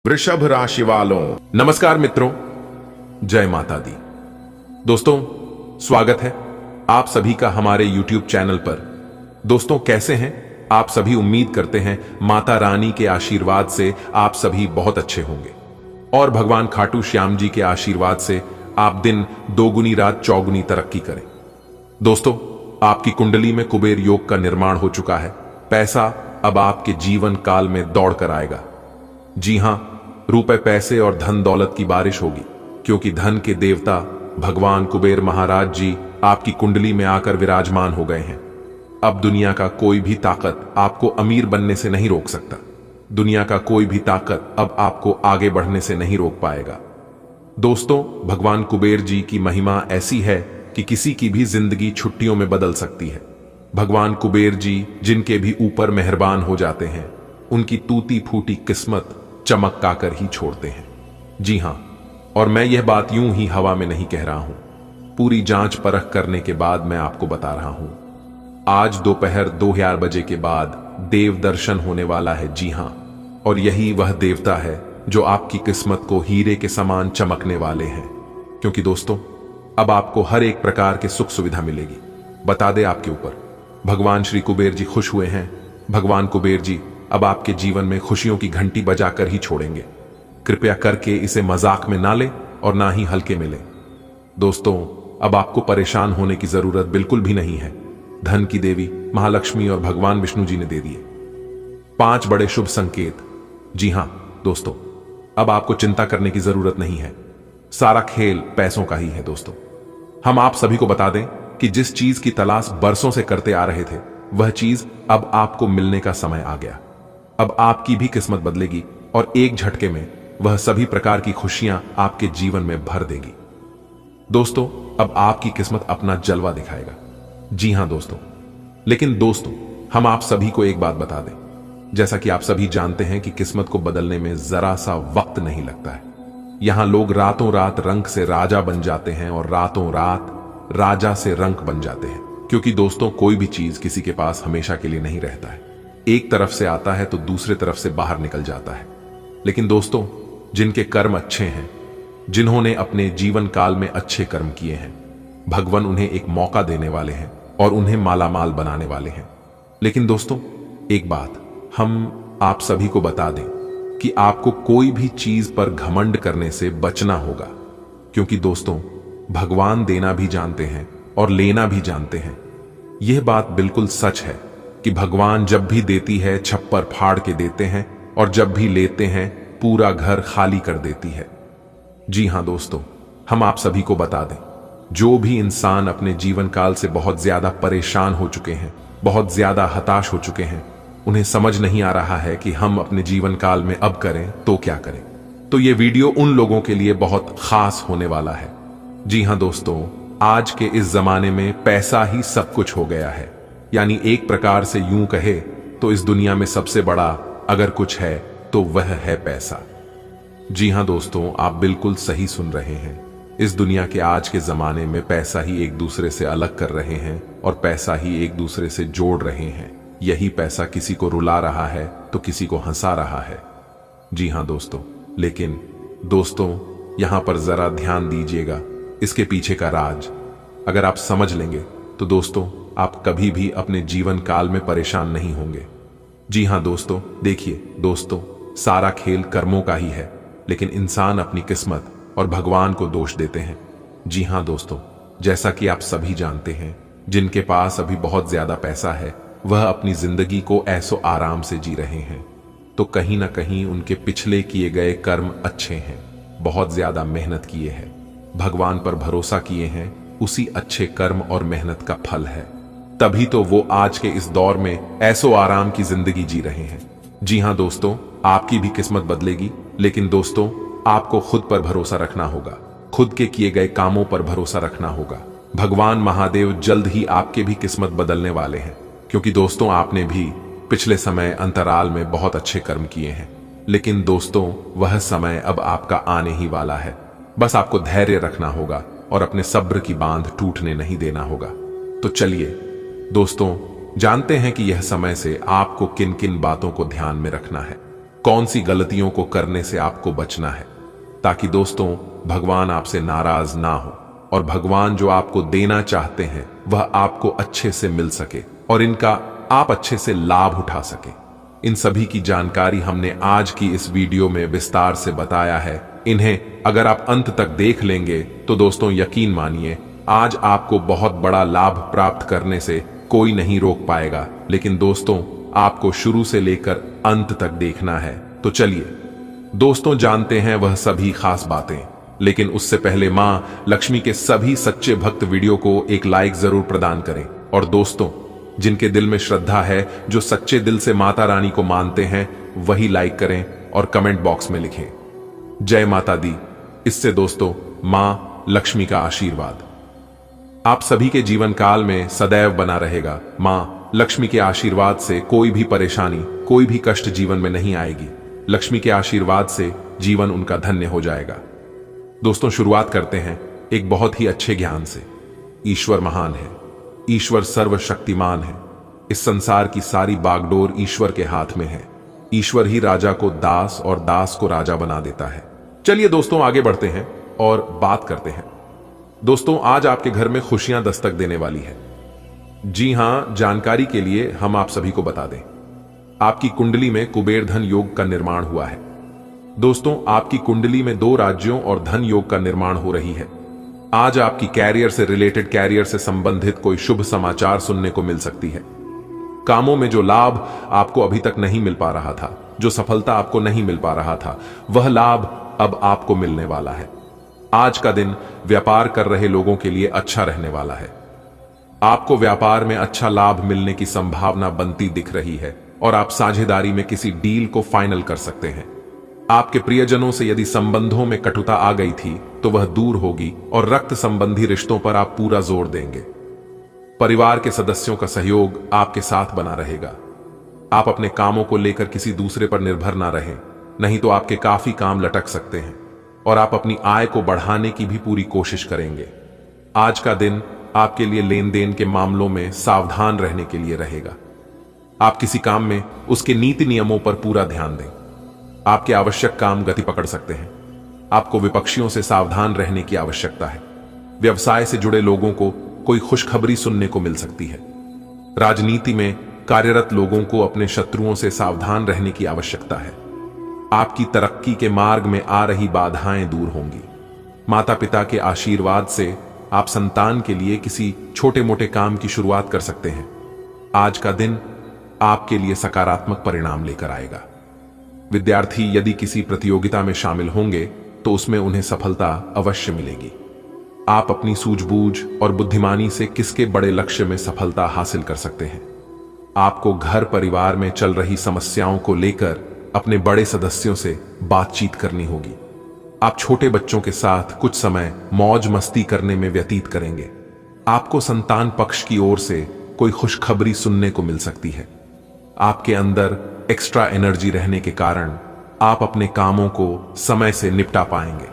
वृषभ राशि वालों, नमस्कार मित्रों, जय माता दी। दोस्तों, स्वागत है आप सभी का हमारे YouTube चैनल पर। दोस्तों, कैसे हैं आप सभी? उम्मीद करते हैं माता रानी के आशीर्वाद से आप सभी बहुत अच्छे होंगे और भगवान खाटू श्याम जी के आशीर्वाद से आप दिन दोगुनी रात चौगुनी तरक्की करें। दोस्तों, आपकी कुंडली में कुबेर योग का निर्माण हो चुका है। पैसा अब आपके जीवन काल में दौड़ कर आएगा। जी हां, रुपए, पैसे और धन दौलत की बारिश होगी, क्योंकि धन के देवता भगवान कुबेर महाराज जी आपकी कुंडली में आकर विराजमान हो गए हैं। अब दुनिया का कोई भी ताकत आपको अमीर बनने से नहीं रोक सकता। दुनिया का कोई भी ताकत अब आपको आगे बढ़ने से नहीं रोक पाएगा। दोस्तों, भगवान कुबेर जी की महिमा ऐसी है कि किसी की भी जिंदगी छुट्टियों में बदल सकती है। भगवान कुबेर जी जिनके भी ऊपर मेहरबान हो जाते हैं, उनकी टूटी फूटी किस्मत चमका कर ही छोड़ते हैं। जी हां, और मैं यह बात यूं ही हवा में नहीं कह रहा हूं। पूरी जांच परख करने के बाद मैं आपको बता रहा हूं। आज दोपहर 2000 बजे के बाद देव दर्शन होने वाला है। जी हां, और यही वह देवता है जो आपकी किस्मत को हीरे के समान चमकने वाले हैं। क्योंकि दोस्तों, अब आपको हर एक प्रकार के सुख सुविधा मिलेगी। बता दे आपके ऊपर भगवान श्री कुबेर जी खुश हुए हैं। भगवान कुबेर जी अब आपके जीवन में खुशियों की घंटी बजाकर ही छोड़ेंगे। कृपया करके इसे मजाक में ना ले और ना ही हल्के में ले। दोस्तों, अब आपको परेशान होने की जरूरत बिल्कुल भी नहीं है। धन की देवी महालक्ष्मी और भगवान विष्णु जी ने दे दिए 5 बड़े शुभ संकेत। जी हां दोस्तों, अब आपको चिंता करने की जरूरत नहीं है। सारा खेल पैसों का ही है। दोस्तों, हम आप सभी को बता दें कि जिस चीज की तलाश बरसों से करते आ रहे थे, वह चीज अब आपको मिलने का समय आ गया। अब आपकी भी किस्मत बदलेगी और एक झटके में वह सभी प्रकार की खुशियां आपके जीवन में भर देगी। दोस्तों, अब आपकी किस्मत अपना जलवा दिखाएगा। जी हां दोस्तों, लेकिन दोस्तों, हम आप सभी को एक बात बता दें। जैसा कि आप सभी जानते हैं कि किस्मत को बदलने में जरा सा वक्त नहीं लगता है। यहां लोग रातों रात रंक से राजा बन जाते हैं और रातों रात राजा से रंक बन जाते हैं। क्योंकि दोस्तों, कोई भी चीज किसी के पास हमेशा के लिए नहीं रहता है। एक तरफ से आता है तो दूसरे तरफ से बाहर निकल जाता है। लेकिन दोस्तों, जिनके कर्म अच्छे हैं, जिन्होंने अपने जीवन काल में अच्छे कर्म किए हैं, भगवान उन्हें एक मौका देने वाले हैं और उन्हें मालामाल बनाने वाले हैं। लेकिन दोस्तों, एक बात हम आप सभी को बता दें कि आपको कोई भी चीज पर घमंड करने से बचना होगा। क्योंकि दोस्तों, भगवान देना भी जानते हैं और लेना भी जानते हैं। यह बात बिल्कुल सच है कि भगवान जब भी देती है छप्पर फाड़ के देते हैं और जब भी लेते हैं पूरा घर खाली कर देती है। जी हां दोस्तों, हम आप सभी को बता दें, जो भी इंसान अपने जीवन काल से बहुत ज्यादा परेशान हो चुके हैं, बहुत ज्यादा हताश हो चुके हैं, उन्हें समझ नहीं आ रहा है कि हम अपने जीवन काल में अब करें तो क्या करें, तो ये वीडियो उन लोगों के लिए बहुत खास होने वाला है। जी हां दोस्तों, आज के इस जमाने में पैसा ही सब कुछ हो गया है। यानी एक प्रकार से यूं कहे तो इस दुनिया में सबसे बड़ा अगर कुछ है तो वह है पैसा। जी हां दोस्तों, आप बिल्कुल सही सुन रहे हैं। इस दुनिया के आज के जमाने में पैसा ही एक दूसरे से अलग कर रहे हैं और पैसा ही एक दूसरे से जोड़ रहे हैं। यही पैसा किसी को रुला रहा है तो किसी को हंसा रहा है। जी हां दोस्तों, लेकिन दोस्तों, यहां पर जरा ध्यान दीजिएगा, इसके पीछे का राज अगर आप समझ लेंगे तो दोस्तों, आप कभी भी अपने जीवन काल में परेशान नहीं होंगे। जी हां दोस्तों, देखिए दोस्तों, सारा खेल कर्मों का ही है, लेकिन इंसान अपनी किस्मत और भगवान को दोष देते हैं। जी हां दोस्तों, जैसा कि आप सभी जानते हैं, जिनके पास अभी बहुत ज्यादा पैसा है, वह अपनी जिंदगी को ऐसो आराम से जी रहे हैं, तो कहीं ना कहीं उनके पिछले किए गए कर्म अच्छे हैं। बहुत ज्यादा मेहनत किए हैं, भगवान पर भरोसा किए हैं, उसी अच्छे कर्म और मेहनत का फल है। तभी तो वो आज के इस दौर में ऐसो आराम की जिंदगी जी रहे हैं। जी हां दोस्तों, आपकी भी किस्मत बदलेगी, लेकिन दोस्तों, आपको खुद पर भरोसा रखना होगा, खुद के किए गए कामों पर भरोसा रखना होगा। भगवान महादेव जल्द ही आपके भी किस्मत बदलने वाले हैं। क्योंकि दोस्तों, आपने भी पिछले समय अंतराल में बहुत अच्छे कर्म किए हैं, लेकिन दोस्तों, वह समय अब आपका आने ही वाला है। बस आपको धैर्य रखना होगा और अपने सब्र की बांध टूटने नहीं देना होगा। तो चलिए दोस्तों, जानते हैं कि यह समय से आपको किन किन बातों को ध्यान में रखना है। कौन सी गलतियों को करने से आपको बचना है, ताकि दोस्तों भगवान आपसे नाराज ना हो और भगवान जो आपको देना चाहते हैं वह आपको अच्छे से मिल सके और इनका आप अच्छे से लाभ उठा सके। इन सभी की जानकारी हमने आज की इस वीडियो में विस्तार से बताया है। इन्हें अगर आप अंत तक देख लेंगे तो दोस्तों यकीन मानिए आज आपको बहुत बड़ा लाभ प्राप्त करने से कोई नहीं रोक पाएगा। लेकिन दोस्तों आपको शुरू से लेकर अंत तक देखना है। तो चलिए दोस्तों जानते हैं वह सभी खास बातें। लेकिन उससे पहले मां लक्ष्मी के सभी सच्चे भक्त वीडियो को एक लाइक जरूर प्रदान करें। और दोस्तों जिनके दिल में श्रद्धा है, जो सच्चे दिल से माता रानी को मानते हैं, वही लाइक करें और कमेंट बॉक्स में लिखें जय माता दी। इससे दोस्तों मां लक्ष्मी का आशीर्वाद आप सभी के जीवन काल में सदैव बना रहेगा। मां लक्ष्मी के आशीर्वाद से कोई भी परेशानी, कोई भी कष्ट जीवन में नहीं आएगी। लक्ष्मी के आशीर्वाद से जीवन उनका धन्य हो जाएगा। दोस्तों शुरुआत करते हैं एक बहुत ही अच्छे ज्ञान से। ईश्वर महान है, ईश्वर सर्वशक्तिमान है। इस संसार की सारी बागडोर ईश्वर के हाथ में है। ईश्वर ही राजा को दास और दास को राजा बना देता है। चलिए दोस्तों आगे बढ़ते हैं और बात करते हैं। दोस्तों आज आपके घर में खुशियां दस्तक देने वाली है। जी हां, जानकारी के लिए हम आप सभी को बता दें, आपकी कुंडली में कुबेर धन योग का निर्माण हुआ है। दोस्तों आपकी कुंडली में 2 राज्यों और धन योग का निर्माण हो रही है। आज आपकी कैरियर से रिलेटेड, कैरियर से संबंधित कोई शुभ समाचार सुनने को मिल सकती है। कामों में जो लाभ आपको अभी तक नहीं मिल पा रहा था, जो सफलता आपको नहीं मिल पा रहा था, वह लाभ अब आपको मिलने वाला है। आज का दिन व्यापार कर रहे लोगों के लिए अच्छा रहने वाला है। आपको व्यापार में अच्छा लाभ मिलने की संभावना बनती दिख रही है और आप साझेदारी में किसी डील को फाइनल कर सकते हैं। आपके प्रियजनों से यदि संबंधों में कटुता आ गई थी तो वह दूर होगी और रक्त संबंधी रिश्तों पर आप पूरा जोर देंगे। परिवार के सदस्यों का सहयोग आपके साथ बना रहेगा। आप अपने कामों को लेकर किसी दूसरे पर निर्भर ना रहें, नहीं तो आपके काफी काम लटक सकते हैं और आप अपनी आय को बढ़ाने की भी पूरी कोशिश करेंगे। आज का दिन आपके लिए लेन देन के मामलों में सावधान रहने के लिए रहेगा। आप किसी काम में उसके नीति नियमों पर पूरा ध्यान दें। आपके आवश्यक काम गति पकड़ सकते हैं। आपको विपक्षियों से सावधान रहने की आवश्यकता है। व्यवसाय से जुड़े लोगों को कोई खुशखबरी सुनने को मिल सकती है। राजनीति में कार्यरत लोगों को अपने शत्रुओं से सावधान रहने की आवश्यकता है। आपकी तरक्की के मार्ग में आ रही बाधाएं दूर होंगी। माता पिता के आशीर्वाद से आप संतान के लिए किसी छोटे मोटे काम की शुरुआत कर सकते हैं। आज का दिन आपके लिए सकारात्मक परिणाम लेकर आएगा। विद्यार्थी यदि किसी प्रतियोगिता में शामिल होंगे तो उसमें उन्हें सफलता अवश्य मिलेगी। आप अपनी सूझबूझ और बुद्धिमानी से किसके बड़े लक्ष्य में सफलता हासिल कर सकते हैं। आपको घर परिवार में चल रही समस्याओं को लेकर अपने बड़े सदस्यों से बातचीत करनी होगी। आप छोटे बच्चों के साथ कुछ समय मौज मस्ती करने में व्यतीत करेंगे। आपको संतान पक्ष की ओर से कोई खुशखबरी सुनने को मिल सकती है। आपके अंदर एक्स्ट्रा एनर्जी रहने के कारण आप अपने कामों को समय से निपटा पाएंगे।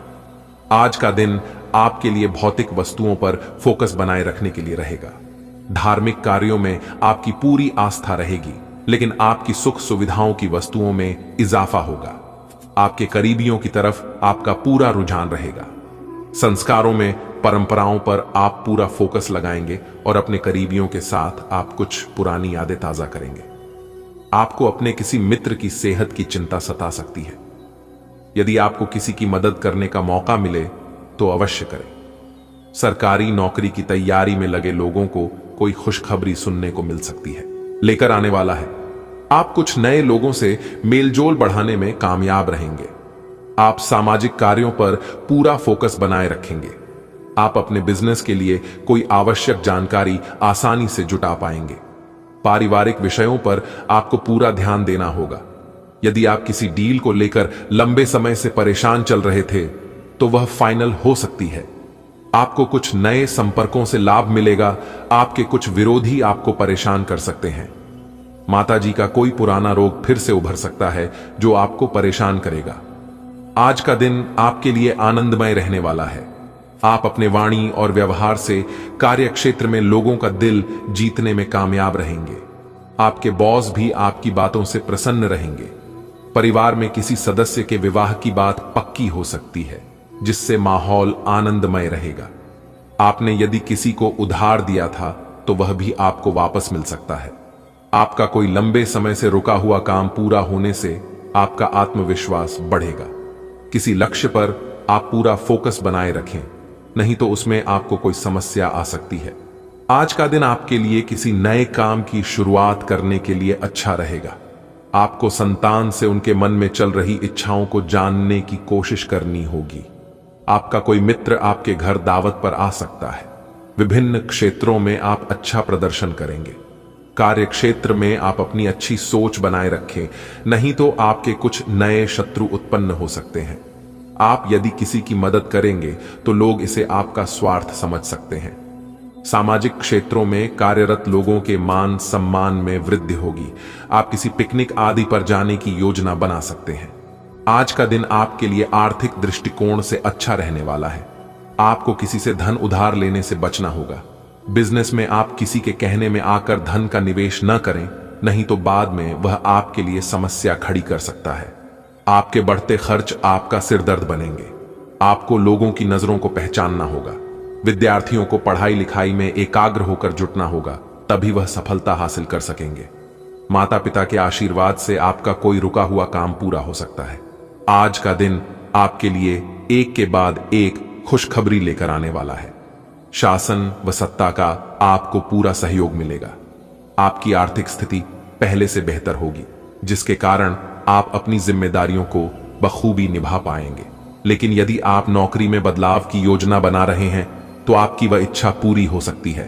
आज का दिन आपके लिए भौतिक वस्तुओं पर फोकस बनाए रखने के लिए रहेगा। धार्मिक कार्यों में आपकी पूरी आस्था रहेगी, लेकिन आपकी सुख सुविधाओं की वस्तुओं में इजाफा होगा। आपके करीबियों की तरफ आपका पूरा रुझान रहेगा। संस्कारों में, परंपराओं पर आप पूरा फोकस लगाएंगे और अपने करीबियों के साथ आप कुछ पुरानी यादें ताजा करेंगे। आपको अपने किसी मित्र की सेहत की चिंता सता सकती है। यदि आपको किसी की मदद करने का मौका मिले तो अवश्य करें। सरकारी नौकरी की तैयारी में लगे लोगों को कोई खुशखबरी सुनने को मिल सकती है। लेकर आने वाला है। आप कुछ नए लोगों से मेलजोल बढ़ाने में कामयाब रहेंगे। आप सामाजिक कार्यों पर पूरा फोकस बनाए रखेंगे। आप अपने बिजनेस के लिए कोई आवश्यक जानकारी आसानी से जुटा पाएंगे। पारिवारिक विषयों पर आपको पूरा ध्यान देना होगा। यदि आप किसी डील को लेकर लंबे समय से परेशान चल रहे थे तो वह फाइनल हो सकती है। आपको कुछ नए संपर्कों से लाभ मिलेगा। आपके कुछ विरोधी आपको परेशान कर सकते हैं। माताजी का कोई पुराना रोग फिर से उभर सकता है जो आपको परेशान करेगा। आज का दिन आपके लिए आनंदमय रहने वाला है। आप अपने वाणी और व्यवहार से कार्य क्षेत्र में लोगों का दिल जीतने में कामयाब रहेंगे। आपके बॉस भी आपकी बातों से प्रसन्न रहेंगे। परिवार में किसी सदस्य के विवाह की बात पक्की हो सकती है, जिससे माहौल आनंदमय रहेगा। आपने यदि किसी को उधार दिया था तो वह भी आपको वापस मिल सकता है। आपका कोई लंबे समय से रुका हुआ काम पूरा होने से आपका आत्मविश्वास बढ़ेगा। किसी लक्ष्य पर आप पूरा फोकस बनाए रखें, नहीं तो उसमें आपको कोई समस्या आ सकती है। आज का दिन आपके लिए किसी नए काम की शुरुआत करने के लिए अच्छा रहेगा। आपको संतान से उनके मन में चल रही इच्छाओं को जानने की कोशिश करनी होगी। आपका कोई मित्र आपके घर दावत पर आ सकता है। विभिन्न क्षेत्रों में आप अच्छा प्रदर्शन करेंगे। कार्य क्षेत्र में आप अपनी अच्छी सोच बनाए रखें, नहीं तो आपके कुछ नए शत्रु उत्पन्न हो सकते हैं। आप यदि किसी की मदद करेंगे तो लोग इसे आपका स्वार्थ समझ सकते हैं। सामाजिक क्षेत्रों में कार्यरत लोगों के मान सम्मान में वृद्धि होगी। आप किसी पिकनिक आदि पर जाने की योजना बना सकते हैं। आज का दिन आपके लिए आर्थिक दृष्टिकोण से अच्छा रहने वाला है। आपको किसी से धन उधार लेने से बचना होगा। बिजनेस में आप किसी के कहने में आकर धन का निवेश न करें, नहीं तो बाद में वह आपके लिए समस्या खड़ी कर सकता है। आपके बढ़ते खर्च आपका सिरदर्द बनेंगे। आपको लोगों की नजरों को पहचानना होगा। विद्यार्थियों को पढ़ाई लिखाई में एकाग्र होकर जुटना होगा, तभी वह सफलता हासिल कर सकेंगे। माता पिता के आशीर्वाद से आपका कोई रुका हुआ काम पूरा हो सकता है। आज का दिन आपके लिए एक के बाद एक खुशखबरी लेकर आने वाला है। शासन व सत्ता का आपको पूरा सहयोग मिलेगा। आपकी आर्थिक स्थिति पहले से बेहतर होगी, जिसके कारण आप अपनी जिम्मेदारियों को बखूबी निभा पाएंगे। लेकिन यदि आप नौकरी में बदलाव की योजना बना रहे हैं तो आपकी वह इच्छा पूरी हो सकती है।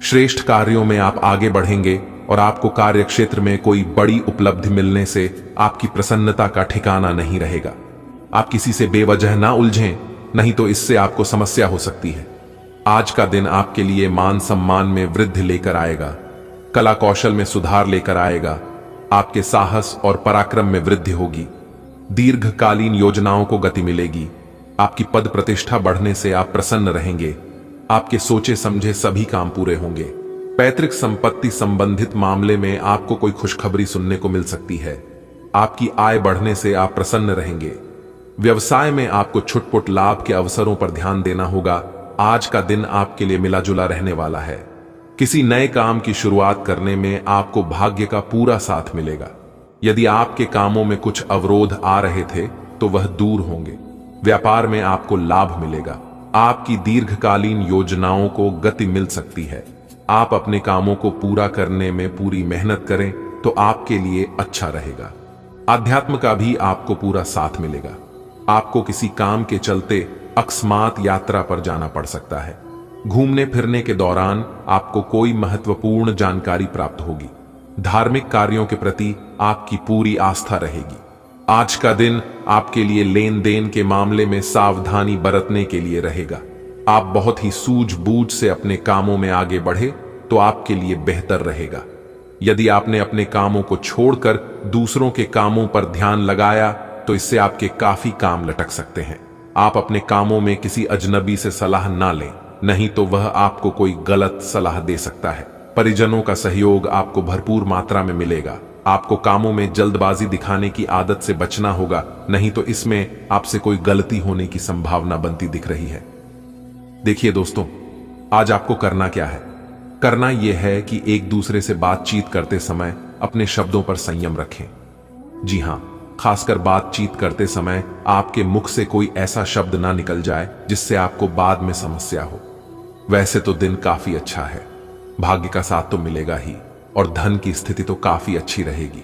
श्रेष्ठ कार्यों में आप आगे बढ़ेंगे और आपको कार्य क्षेत्र में कोई बड़ी उपलब्धि मिलने से आपकी प्रसन्नता का ठिकाना नहीं रहेगा। आप किसी से बेवजह ना उलझें, नहीं तो इससे आपको समस्या हो सकती है। आज का दिन आपके लिए मान सम्मान में वृद्धि लेकर आएगा, कला कौशल में सुधार लेकर आएगा। आपके साहस और पराक्रम में वृद्धि होगी। दीर्घकालीन योजनाओं को गति मिलेगी। आपकी पद प्रतिष्ठा बढ़ने से आप प्रसन्न रहेंगे। आपके सोचे समझे सभी काम पूरे होंगे। पैतृक संपत्ति संबंधित मामले में आपको कोई खुशखबरी सुनने को मिल सकती है। आपकी आय बढ़ने से आप प्रसन्न रहेंगे। व्यवसाय में आपको छुटपुट लाभ के अवसरों पर ध्यान देना होगा। आज का दिन आपके लिए मिला जुला रहने वाला है। किसी नए काम की शुरुआत करने में आपको भाग्य का पूरा साथ मिलेगा। यदि आपके कामों में कुछ अवरोध आ रहे थे तो वह दूर होंगे। व्यापार में आपको लाभ मिलेगा। आपकी दीर्घकालीन योजनाओं को गति मिल सकती है। आप अपने कामों को पूरा करने में पूरी मेहनत करें तो आपके लिए अच्छा रहेगा। आध्यात्म का भी आपको पूरा साथ मिलेगा। आपको किसी काम के चलते अकस्मात यात्रा पर जाना पड़ सकता है। घूमने फिरने के दौरान आपको कोई महत्वपूर्ण जानकारी प्राप्त होगी। धार्मिक कार्यों के प्रति आपकी पूरी आस्था रहेगी। आज का दिन आपके लिए लेन देन के मामले में सावधानी बरतने के लिए रहेगा। आप बहुत ही सूझबूझ से अपने कामों में आगे बढ़े तो आपके लिए बेहतर रहेगा। यदि आपने अपने कामों को छोड़कर दूसरों के कामों पर ध्यान लगाया तो इससे आपके काफी काम लटक सकते हैं। आप अपने कामों में किसी अजनबी से सलाह ना लें, नहीं तो वह आपको कोई गलत सलाह दे सकता है। परिजनों का सहयोग आपको भरपूर मात्रा में मिलेगा। आपको कामों में जल्दबाजी दिखाने की आदत से बचना होगा, नहीं तो इसमें आपसे कोई गलती होने की संभावना बनती दिख रही है। देखिए दोस्तों, आज आपको करना क्या है। करना यह है कि एक दूसरे से बातचीत करते समय अपने शब्दों पर संयम रखें। जी हां, खासकर बातचीत करते समय आपके मुख से कोई ऐसा शब्द ना निकल जाए जिससे आपको बाद में समस्या हो। वैसे तो दिन काफी अच्छा है, भाग्य का साथ तो मिलेगा ही और धन की स्थिति तो काफी अच्छी रहेगी।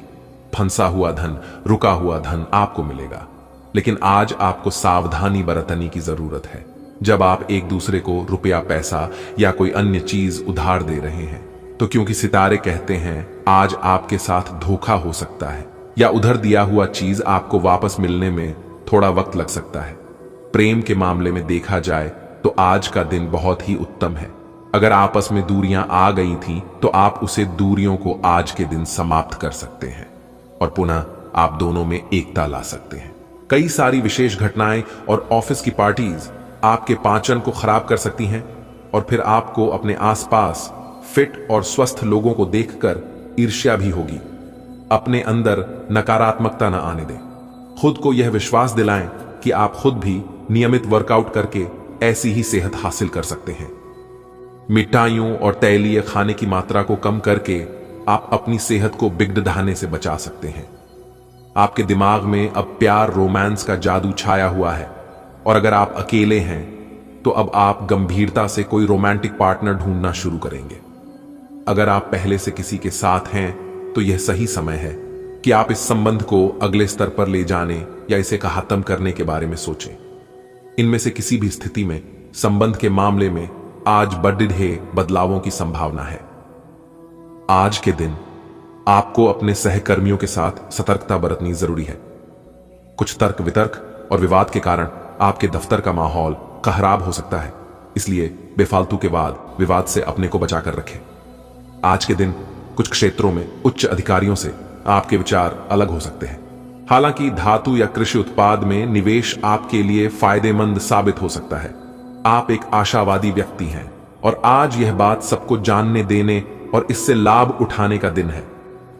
फंसा हुआ धन, रुका हुआ धन आपको मिलेगा। लेकिन आज आपको सावधानी बरतने की जरूरत है। जब आप एक दूसरे को रुपया, पैसा या कोई अन्य चीज उधार दे रहे हैं तो क्योंकि सितारे कहते हैं आज आपके साथ धोखा हो सकता है या उधर दिया हुआ चीज आपको वापस मिलने में थोड़ा वक्त लग सकता है। प्रेम के मामले में देखा जाए तो आज का दिन बहुत ही उत्तम है। अगर आपस में दूरियां आ गई थीं तो आप उसे दूरियों को आज के दिन समाप्त कर सकते हैं और पुनः आप दोनों में एकता ला सकते हैं। कई सारी विशेष घटनाएं और ऑफिस की पार्टीज आपके पाचन को खराब कर सकती हैं और फिर आपको अपने आसपास फिट और स्वस्थ लोगों को देखकर ईर्ष्या भी होगी। अपने अंदर नकारात्मकता न आने दें। खुद को यह विश्वास दिलाएं कि आप खुद भी नियमित वर्कआउट करके ऐसी ही सेहत हासिल कर सकते हैं। मिठाइयों और तैलीय खाने की मात्रा को कम करके आप अपनी सेहत को बिगड़ने से बचा सकते हैं। आपके दिमाग में अब प्यार रोमांस का जादू छाया हुआ है, और अगर आप अकेले हैं तो अब आप गंभीरता से कोई रोमांटिक पार्टनर ढूंढना शुरू करेंगे। अगर आप पहले से किसी के साथ हैं तो यह सही समय है कि आप इस संबंध को अगले स्तर पर ले जाने या इसे खत्म करने के बारे में सोचें। इनमें से किसी भी स्थिति में संबंध के मामले में आज बड़े बदलावों की संभावना है। आज के दिन आपको अपने सहकर्मियों के साथ सतर्कता बरतनी जरूरी है। कुछ तर्क वितर्क और विवाद के कारण आपके दफ्तर का माहौल खराब हो सकता है, इसलिए बेफालतू के विवाद से अपने को बचाकर रखें। आज के दिन कुछ क्षेत्रों में उच्च अधिकारियों से आपके विचार अलग हो सकते हैं। हालांकि धातु या कृषि उत्पाद में निवेश आपके लिए फायदेमंद साबित हो सकता है। आप एक आशावादी व्यक्ति हैं और आज यह बात सबको जानने देने और इससे लाभ उठाने का दिन है।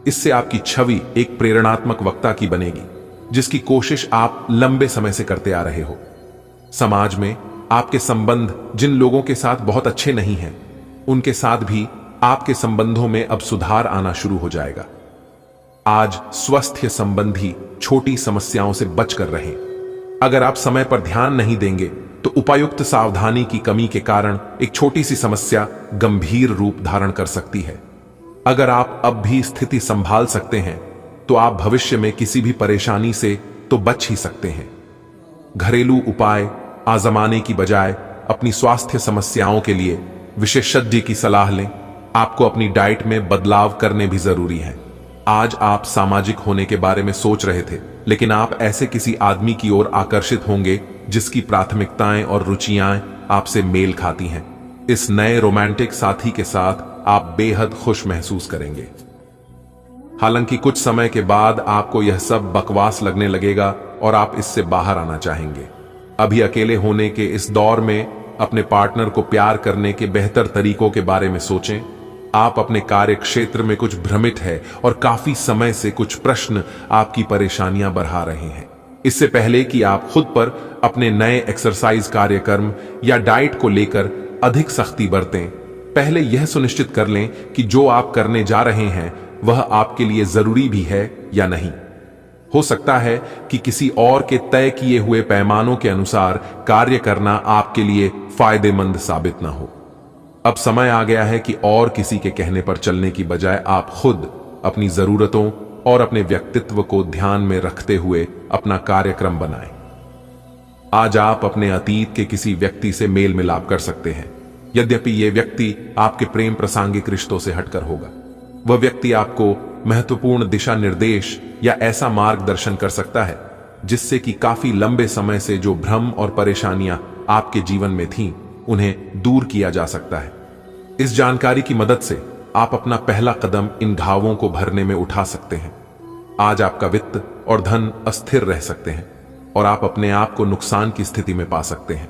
इससे आपकी छवि एक प्रेरणात्मक वक्ता की बनेगी, जिसकी कोशिश आप लंबे समय से करते आ रहे हो। समाज में आपके संबंध जिन लोगों के साथ बहुत अच्छे नहीं हैं, उनके साथ भी आपके संबंधों में अब सुधार आना शुरू हो जाएगा। आज स्वास्थ्य संबंधी छोटी समस्याओं से बचकर रहें। अगर आप समय पर ध्यान नहीं देंगे तो उपायुक्त सावधानी की कमी के कारण एक छोटी सी समस्या गंभीर रूप धारण कर सकती है। अगर आप अब भी स्थिति संभाल सकते हैं तो आप भविष्य में किसी भी परेशानी से तो बच ही सकते हैं। घरेलू उपाय आजमाने की बजाय अपनी स्वास्थ्य समस्याओं के लिए विशेषज्ञ की सलाह लें। आपको अपनी डाइट में बदलाव करने भी जरूरी है। आज आप सामाजिक होने के बारे में सोच रहे थे, लेकिन आप ऐसे किसी आदमी की ओर आकर्षित होंगे जिसकी प्राथमिकताएं और रुचियां आपसे मेल खाती हैं। इस नए रोमांटिक साथी के साथ आप बेहद खुश महसूस करेंगे। हालांकि कुछ समय के बाद आपको यह सब बकवास लगने लगेगा और आप इससे बाहर आना चाहेंगे। अभी अकेले होने के इस दौर में अपने पार्टनर को प्यार करने के बेहतर तरीकों के बारे में सोचें। आप अपने कार्य क्षेत्र में कुछ भ्रमित है और काफी समय से कुछ प्रश्न आपकी परेशानियां बढ़ा रहे हैं। इससे पहले कि आप खुद पर अपने नए एक्सरसाइज कार्यक्रम या डाइट को लेकर अधिक सख्ती बरतें, पहले यह सुनिश्चित कर लें कि जो आप करने जा रहे हैं वह आपके लिए जरूरी भी है या नहीं। हो सकता है कि किसी और के तय किए हुए पैमानों के अनुसार कार्य करना आपके लिए फायदेमंद साबित ना हो। अब समय आ गया है कि और किसी के कहने पर चलने की बजाय आप खुद अपनी जरूरतों और अपने व्यक्तित्व को ध्यान में रखते हुए अपना कार्यक्रम बनाएं। आज आप अपने अतीत के किसी व्यक्ति से मेल मिलाप कर सकते हैं, यद्यपि यह व्यक्ति आपके प्रेम प्रासंगिक रिश्तों से हटकर होगा। वह व्यक्ति आपको महत्वपूर्ण दिशा निर्देश या ऐसा मार्गदर्शन कर सकता है जिससे कि काफी लंबे समय से जो भ्रम और परेशानियां आपके जीवन में थीं, उन्हें दूर किया जा सकता है। इस जानकारी की मदद से आप अपना पहला कदम इन घावों को भरने में उठा सकते हैं। आज आपका वित्त और धन अस्थिर रह सकते हैं और आप अपने आप को नुकसान की स्थिति में पा सकते हैं,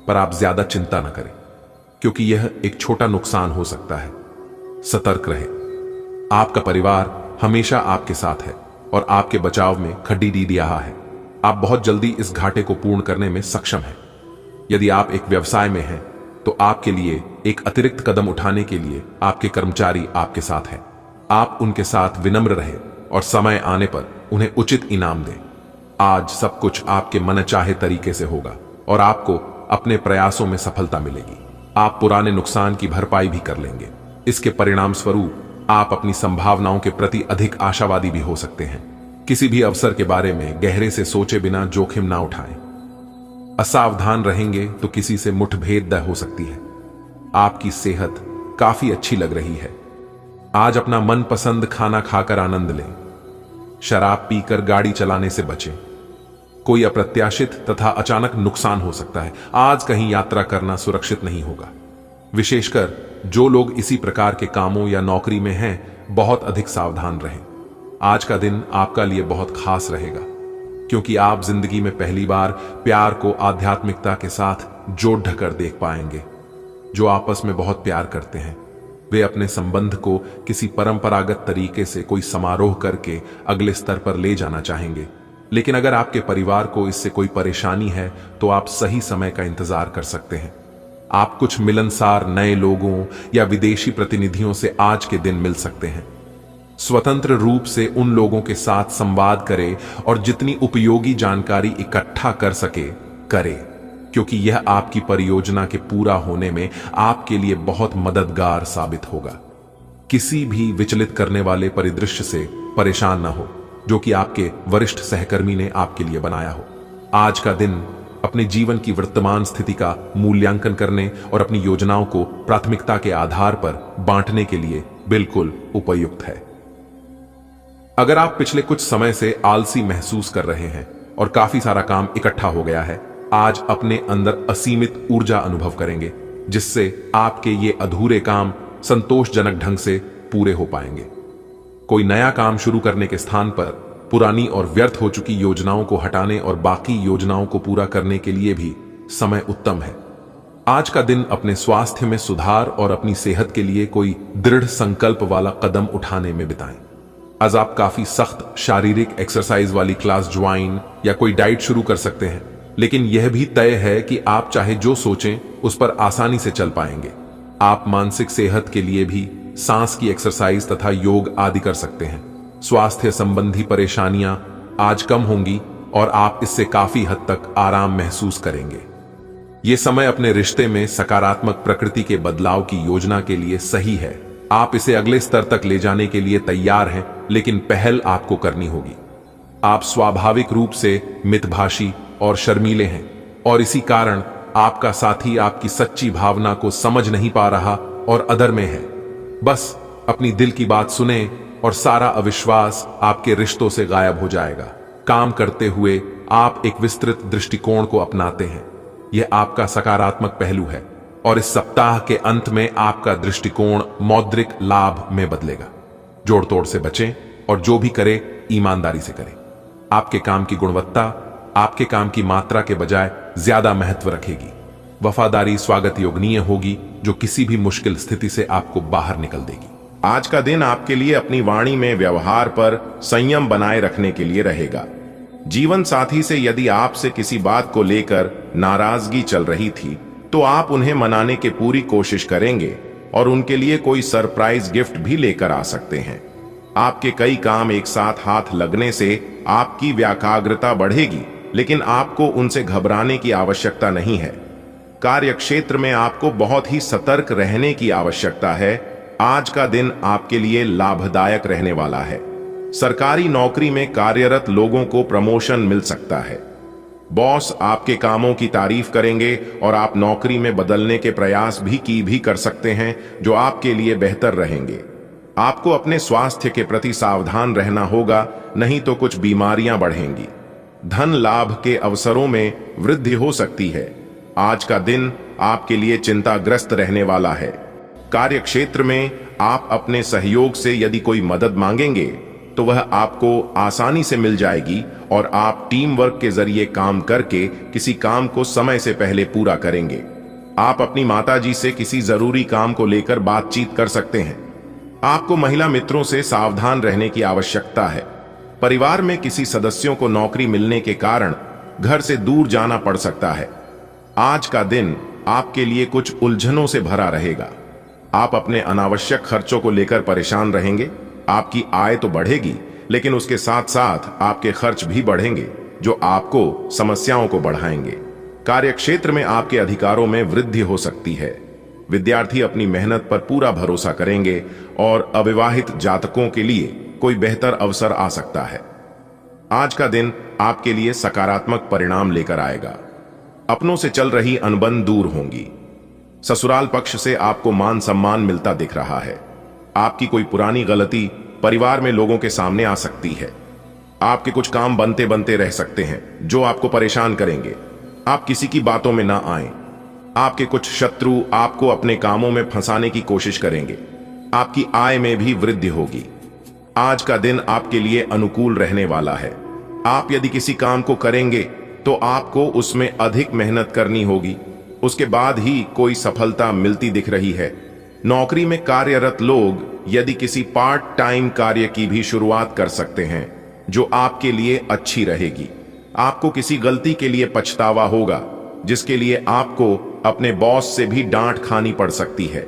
पर आप ज्यादा चिंता न करें क्योंकि यह एक छोटा नुकसान हो सकता है। सतर्क रहे। आपका परिवार हमेशा आपके साथ है और आपके बचाव में खड्डी दी रहा है। आप बहुत जल्दी इस घाटे को पूर्ण करने में सक्षम हैं। यदि आप एक व्यवसाय में हैं तो आपके लिए एक अतिरिक्त कदम उठाने के लिए आपके कर्मचारी आपके साथ हैं। आप उनके साथ विनम्र रहे और समय आने पर उन्हें उचित इनाम दें। आज सब कुछ आपके मनचाहे तरीके से होगा और आपको अपने प्रयासों में सफलता मिलेगी। आप पुराने नुकसान की भरपाई भी कर लेंगे। इसके परिणाम स्वरूप आप अपनी संभावनाओं के प्रति अधिक आशावादी भी हो सकते हैं। किसी भी अवसर के बारे में गहरे से सोचे बिना जोखिम ना उठाएं। असावधान रहेंगे तो किसी से मुठभेड़ हो सकती है। आपकी सेहत काफी अच्छी लग रही है। आज अपना मनपसंद खाना खाकर आनंद लें। शराब पीकर गाड़ी चलाने से बचें। कोई अप्रत्याशित तथा अचानक नुकसान हो सकता है। आज कहीं यात्रा करना सुरक्षित नहीं होगा। विशेषकर जो लोग इसी प्रकार के कामों या नौकरी में हैं, बहुत अधिक सावधान रहें। आज का दिन आपका लिए बहुत खास रहेगा क्योंकि आप जिंदगी में पहली बार प्यार को आध्यात्मिकता के साथ जोड़ ढकर देख पाएंगे। जो आपस में बहुत प्यार करते हैं वे अपने संबंध को किसी परंपरागत तरीके से कोई समारोह करके अगले स्तर पर ले जाना चाहेंगे। लेकिन अगर आपके परिवार को इससे कोई परेशानी है तो आप सही समय का इंतजार कर सकते हैं। आप कुछ मिलनसार नए लोगों या विदेशी प्रतिनिधियों से आज के दिन मिल सकते हैं। स्वतंत्र रूप से उन लोगों के साथ संवाद करें और जितनी उपयोगी जानकारी इकट्ठा कर सके करें, क्योंकि यह आपकी परियोजना के पूरा होने में आपके लिए बहुत मददगार साबित होगा। किसी भी विचलित करने वाले परिदृश्य से परेशान न हो जो कि आपके वरिष्ठ सहकर्मी ने आपके लिए बनाया हो। आज का दिन अपने जीवन की वर्तमान स्थिति का मूल्यांकन करने और अपनी योजनाओं को प्राथमिकता के आधार पर बांटने के लिए बिल्कुल उपयुक्त है। अगर आप पिछले कुछ समय से आलसी महसूस कर रहे हैं और काफी सारा काम इकट्ठा हो गया है, आज अपने अंदर असीमित ऊर्जा अनुभव करेंगे, जिससे आपके ये अधूरे काम संतोषजनक ढंग से पूरे हो पाएंगे। कोई नया काम शुरू करने के स्थान पर पुरानी और व्यर्थ हो चुकी योजनाओं को हटाने और बाकी योजनाओं को पूरा करने के लिए भी समय उत्तम है। आज का दिन अपने स्वास्थ्य में सुधार और अपनी सेहत के लिए कोई दृढ़ संकल्प वाला कदम उठाने में बिताएं। आज आप काफी सख्त शारीरिक एक्सरसाइज वाली क्लास ज्वाइन या कोई डाइट शुरू कर सकते हैं, लेकिन यह भी तय है कि आप चाहे जो सोचें उस पर आसानी से चल पाएंगे। आप मानसिक सेहत के लिए भी सांस की एक्सरसाइज तथा योग आदि कर सकते हैं। स्वास्थ्य संबंधी परेशानियां आज कम होंगी और आप इससे काफी हद तक आराम महसूस करेंगे। ये समय अपने रिश्ते में सकारात्मक प्रकृति के बदलाव की योजना के लिए सही है। आप इसे अगले स्तर तक ले जाने के लिए तैयार हैं, लेकिन पहल आपको करनी होगी। आप स्वाभाविक रूप से मितभाषी और शर्मीले हैं और इसी कारण आपका साथी आपकी सच्ची भावना को समझ नहीं पा रहा और अदर में है। बस अपनी दिल की बात सुने और सारा अविश्वास आपके रिश्तों से गायब हो जाएगा। काम करते हुए आप एक विस्तृत दृष्टिकोण को अपनाते हैं। यह आपका सकारात्मक पहलू है और इस सप्ताह के अंत में आपका दृष्टिकोण मौद्रिक लाभ में बदलेगा। जोड़ तोड़ से बचें और जो भी करें ईमानदारी से करें। आपके काम की गुणवत्ता आपके काम की मात्रा के बजाय ज्यादा महत्व रखेगी। वफादारी स्वागत योग्य होगी जो किसी भी मुश्किल स्थिति से आपको बाहर निकल देगी। आज का दिन आपके लिए अपनी वाणी में व्यवहार पर संयम बनाए रखने के लिए रहेगा। जीवन साथी से यदि आपसे किसी बात को लेकर नाराजगी चल रही थी तो आप उन्हें मनाने की पूरी कोशिश करेंगे और उनके लिए कोई सरप्राइज गिफ्ट भी लेकर आ सकते हैं। आपके कई काम एक साथ हाथ लगने से आपकी व्याकाग्रता बढ़ेगी, लेकिन आपको उनसे घबराने की आवश्यकता नहीं है। कार्यक्षेत्र में आपको बहुत ही सतर्क रहने की आवश्यकता है। आज का दिन आपके लिए लाभदायक रहने वाला है। सरकारी नौकरी में कार्यरत लोगों को प्रमोशन मिल सकता है। बॉस आपके कामों की तारीफ करेंगे और आप नौकरी में बदलने के प्रयास भी कर सकते हैं जो आपके लिए बेहतर रहेंगे। आपको अपने स्वास्थ्य के प्रति सावधान रहना होगा, नहीं तो कुछ बीमारियां बढ़ेंगी। धन लाभ के अवसरों में वृद्धि हो सकती है। आज का दिन आपके लिए चिंताग्रस्त रहने वाला है। कार्यक्षेत्र में आप अपने सहयोग से यदि कोई मदद मांगेंगे तो वह आपको आसानी से मिल जाएगी और आप टीम वर्क के जरिए काम करके किसी काम को समय से पहले पूरा करेंगे। आप अपनी माताजी से किसी जरूरी काम को लेकर बातचीत कर सकते हैं। आपको महिला मित्रों से सावधान रहने की आवश्यकता है। परिवार में किसी सदस्यों को नौकरी मिलने के कारण घर से दूर जाना पड़ सकता है। आज का दिन आपके लिए कुछ उलझनों से भरा रहेगा। आप अपने अनावश्यक खर्चों को लेकर परेशान रहेंगे। आपकी आय तो बढ़ेगी, लेकिन उसके साथ साथ आपके खर्च भी बढ़ेंगे जो आपको समस्याओं को बढ़ाएंगे। कार्यक्षेत्र में आपके अधिकारों में वृद्धि हो सकती है। विद्यार्थी अपनी मेहनत पर पूरा भरोसा करेंगे और अविवाहित जातकों के लिए कोई बेहतर अवसर आ सकता है। आज का दिन आपके लिए सकारात्मक परिणाम लेकर आएगा। अपनों से चल रही अनबन दूर होंगी। ससुराल पक्ष से आपको मान सम्मान मिलता दिख रहा है। आपकी कोई पुरानी गलती परिवार में लोगों के सामने आ सकती है। आपके कुछ काम बनते बनते रह सकते हैं जो आपको परेशान करेंगे। आप किसी की बातों में ना आएं। आपके कुछ शत्रु आपको अपने कामों में फंसाने की कोशिश करेंगे। आपकी आय में भी वृद्धि होगी। आज का दिन आपके लिए अनुकूल रहने वाला है। आप यदि किसी काम को करेंगे तो आपको उसमें अधिक मेहनत करनी होगी। उसके बाद ही कोई सफलता मिलती दिख रही है। नौकरी में कार्यरत लोग यदि किसी पार्ट टाइम कार्य की भी शुरुआत कर सकते हैं जो आपके लिए अच्छी रहेगी। आपको किसी गलती के लिए पछतावा होगा जिसके लिए आपको अपने बॉस से भी डांट खानी पड़ सकती है।